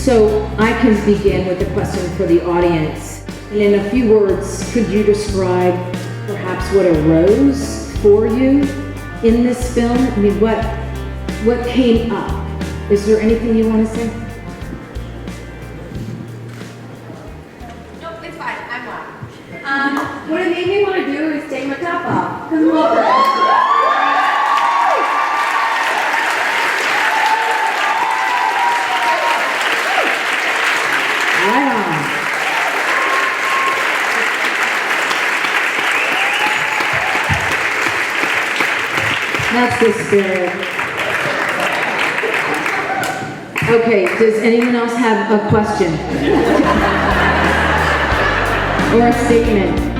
So I can begin with a question for the audience. And in a few words, could you describe perhaps what arose for you in this film? I mean, what came up? Is there anything you want to say? No, it's fine. I'm loud. What it made me want to do is take my top off. Because I'm over Right on. That's the spirit. Okay, does anyone else have a question? Or a statement?